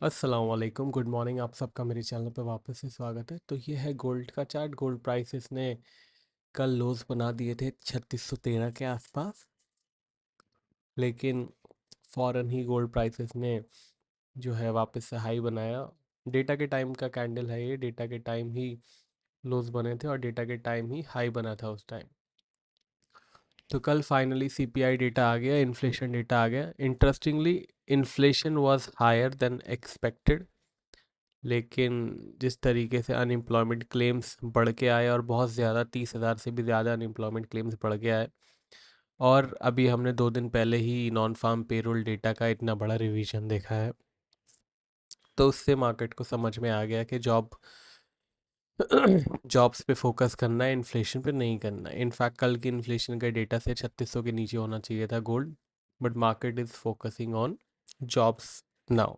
अस्सलाम वालेकुम, good morning. आप सबका मेरे चैनल पे वापस से स्वागत है। तो ये है गोल्ड का चार्ट। गोल्ड प्राइसेस ने कल लोज बना दिए थे 3613 के आसपास, लेकिन फ़ौरन ही गोल्ड प्राइसेस ने जो है वापस से हाई बनाया। डेटा के टाइम का कैंडल है ये, डेटा के टाइम ही लोज बने थे और डेटा के टाइम ही हाई बना था उस टाइम। तो कल फाइनली सीपीआई डेटा आ गया, इन्फ्लेशन डेटा आ गया। Interestingly inflation was higher than expected, लेकिन जिस तरीके से अनएम्प्लॉयमेंट क्लेम्स बढ़ के आए और बहुत ज़्यादा 30,000 से भी ज़्यादा अनएम्प्लॉयमेंट क्लेम्स बढ़ के आए, और अभी हमने 2 दिन पहले ही नॉन फार्म पेरोल डेटा का इतना बड़ा रिवीजन देखा है, तो उससे मार्केट को समझ में आ गया कि जॉब्स पे फोकस करना है, इन्फ्लेशन पे नहीं करना है। इनफैक्ट कल की इन्फ्लेशन का डेटा से 3600 के नीचे होना चाहिए था gold, but market is focusing on jobs now.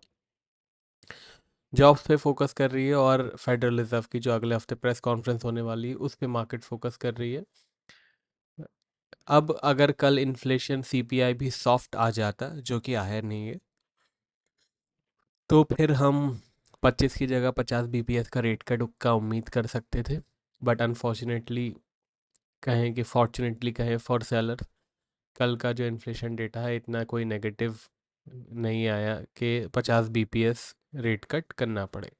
Jobs पे फोकस कर रही है, और फेडरल रिजर्व की जो अगले हफ्ते प्रेस कॉन्फ्रेंस होने वाली है उस पे मार्केट फोकस कर रही है। अब अगर कल इन्फ्लेशन सीपीआई भी सॉफ्ट आ जाता, जो कि आया नहीं है, तो फिर हम 25 की जगह 50 बीपीएस का रेट कट का उम्मीद कर सकते थे। बट अनफॉर्चुनेटली कहें कि फॉर्चुनेटली कहें फॉर सेलर, कल का जो इन्फ्लेशन डेटा है इतना कोई नेगेटिव नहीं आया कि 50 बीपीएस रेट कट करना पड़े।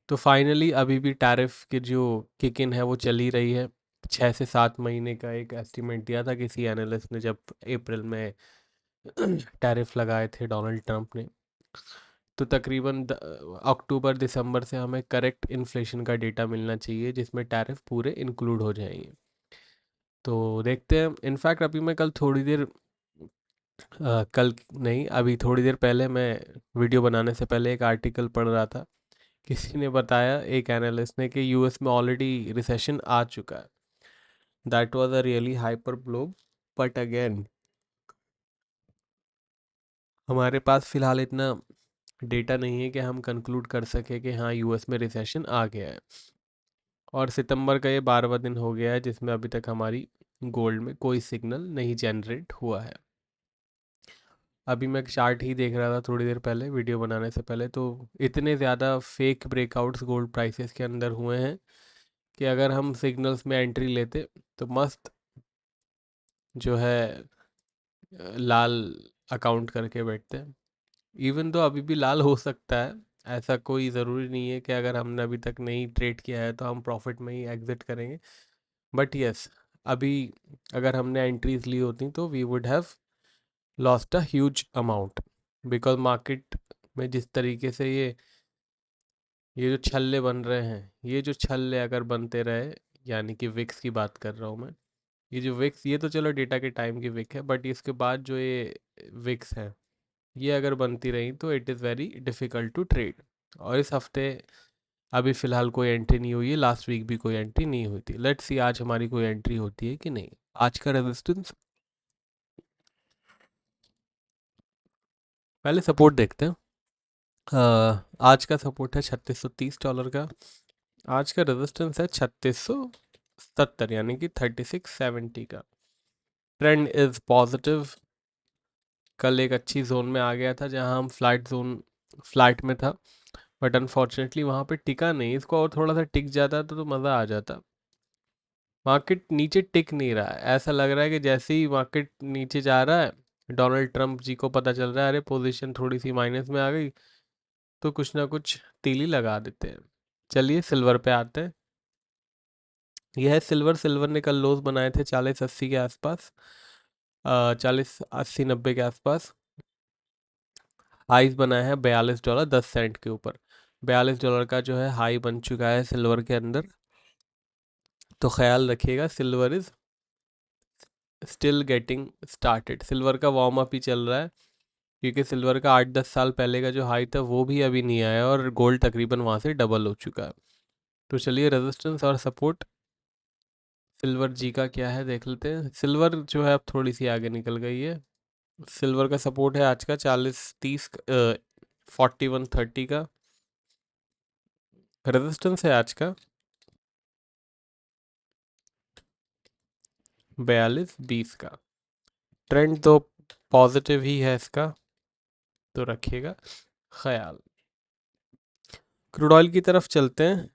तो फाइनली अभी भी टैरिफ की जो किक इन है वो चल ही रही है। 6 से 7 महीने का एक एस्टिमेट दिया था किसी एनालिस्ट ने जब अप्रैल में टैरिफ लगाए थे डोनाल्ड ट्रंप ने। तो तकरीबन अक्टूबर दिसंबर से हमें करेक्ट इन्फ्लेशन का डेटा मिलना चाहिए जिसमें टैरिफ पूरे इंक्लूड हो जाएंगे। तो देखते हैं। इनफैक्ट अभी मैं कल थोड़ी देर कल नहीं, अभी थोड़ी देर पहले मैं वीडियो बनाने से पहले एक आर्टिकल पढ़ रहा था। किसी ने बताया, एक एनालिस्ट ने, कि यूएस में ऑलरेडी रिसेशन आ चुका है। That was a really hyper blow, but again हमारे पास फिलहाल इतना डेटा नहीं है कि हम कंक्लूड कर सके कि हाँ यूएस में रिसेशन आ गया है। और सितंबर का ये 12वां दिन हो गया है जिसमें अभी तक हमारी गोल्ड में कोई सिग्नल नहीं जनरेट हुआ है। अभी मैं चार्ट ही देख रहा था थोड़ी देर पहले वीडियो बनाने से पहले, तो इतने ज़्यादा फेक ब्रेकआउट्स गोल्ड प्राइसेस के अंदर हुए हैं कि अगर हम सिग्नल्स में एंट्री लेते तो मस्त जो है लाल अकाउंट करके बैठते हैं। इवन तो अभी भी लाल हो सकता है, ऐसा कोई ज़रूरी नहीं है कि अगर हमने अभी तक नहीं ट्रेड किया है तो हम प्रॉफिट में ही एग्जिट करेंगे। बट यस, अभी अगर हमने एंट्रीज ली होती तो we would have lost a huge amount, because market में जिस तरीके से ये जो छल्ले बन रहे हैं, ये जो छल्ले अगर बनते रहे, यानी कि विक्स की बात कर रहा हूँ मैं, ये जो विक्स, ये तो चलो डेटा के टाइम की विक है, बट इसके बाद जो ये विक्स है, ये अगर बनती रही तो it is very difficult to trade. और इस हफ्ते अभी फ़िलहाल कोई एंट्री नहीं हुई है, लास्ट वीक भी कोई एंट्री नहीं हुई थी। लेट्स सी आज हमारी कोई एंट्री होती है कि नहीं। आज का रेजिस्टेंस, पहले सपोर्ट देखते हैं। आज का सपोर्ट है $3630 का। आज का रेजिस्टेंस है 3670, यानी कि 3670 का। Trend is positive. कल एक अच्छी जोन में आ गया था जहां हम फ्लैट में था, बट अनफॉर्चुनेटली वहां पे टिका नहीं। इसको और थोड़ा सा टिक जाता तो मज़ा आ जाता। मार्केट नीचे टिक नहीं रहा है, ऐसा लग रहा है कि जैसे ही मार्केट नीचे जा रहा है, डोनाल्ड ट्रंप जी को पता चल रहा है अरे पोजीशन थोड़ी सी माइनस में आ गई, तो कुछ ना कुछ तीली लगा देते हैं। चलिए सिल्वर पे आते हैं। यह है सिल्वर। सिल्वर ने कल लोज बनाए थे 40-80 के आसपास, 40-80-90 के आसपास। हाईज बनाया है $42 10 के ऊपर। $42 का जो है हाई बन चुका है सिल्वर के अंदर। तो ख्याल रखिएगा, silver is still getting started. Silver का वार्म अप ही चल रहा है, क्योंकि सिल्वर का 8-10 साल पहले का जो हाई था वो भी अभी नहीं आया, और गोल्ड तकरीबन वहाँ से डबल हो चुका है। तो चलिए रेजिस्टेंस और सपोर्ट सिल्वर जी का क्या है देख लेते हैं। सिल्वर जो है अब थोड़ी सी आगे निकल गई है। सिल्वर का सपोर्ट है आज का 40-30, 41-30 का। रेजिस्टेंस है आज का 42-20 का। ट्रेंड तो पॉजिटिव ही है इसका, तो रखिएगा। ख्याल। क्रूड ऑयल की तरफ चलते हैं।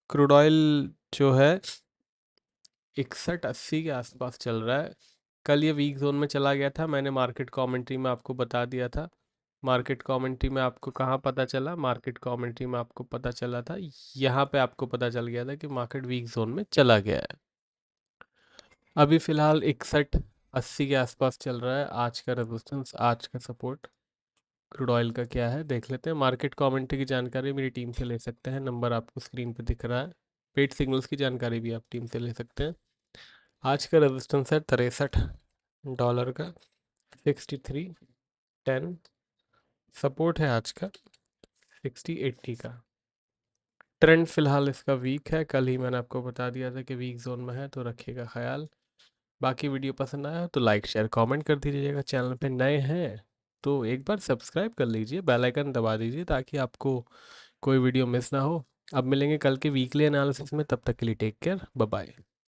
क्रूड ऑयल जो है 61-80 के आसपास चल रहा है। कल ये वीक जोन में चला गया था, मैंने मार्केट कमेंट्री में आपको बता दिया था। मार्केट कमेंट्री में आपको कहाँ पता चला? मार्केट कमेंट्री में आपको पता चला था, यहाँ पे आपको पता चल गया था कि मार्केट वीक जोन में चला गया है। अभी फ़िलहाल 61-80 के आसपास चल रहा है। आज का रेजिस्टेंस, आज का सपोर्ट क्रूड ऑयल का क्या है देख लेते हैं। मार्केट कमेंट्री की जानकारी मेरी टीम से ले सकते हैं, नंबर आपको स्क्रीन पे दिख रहा है। पेड सिग्नल्स की जानकारी भी आप टीम से ले सकते हैं। आज का रेजिस्टेंस है $63 का, 63.10। सपोर्ट है आज का 60-80 का। ट्रेंड फिलहाल इसका वीक है, कल ही मैंने आपको बता दिया था कि वीक जोन में है, तो रखिएगा ख्याल। बाकी वीडियो पसंद आया हो तो लाइक शेयर कमेंट कर दीजिएगा। चैनल पे नए हैं तो एक बार सब्सक्राइब कर लीजिए, बेल आइकन दबा दीजिए ताकि आपको कोई वीडियो मिस ना हो। अब मिलेंगे कल के वीकली एनालिसिस में, तब तक के लिए टेक केयर, बाय बाय।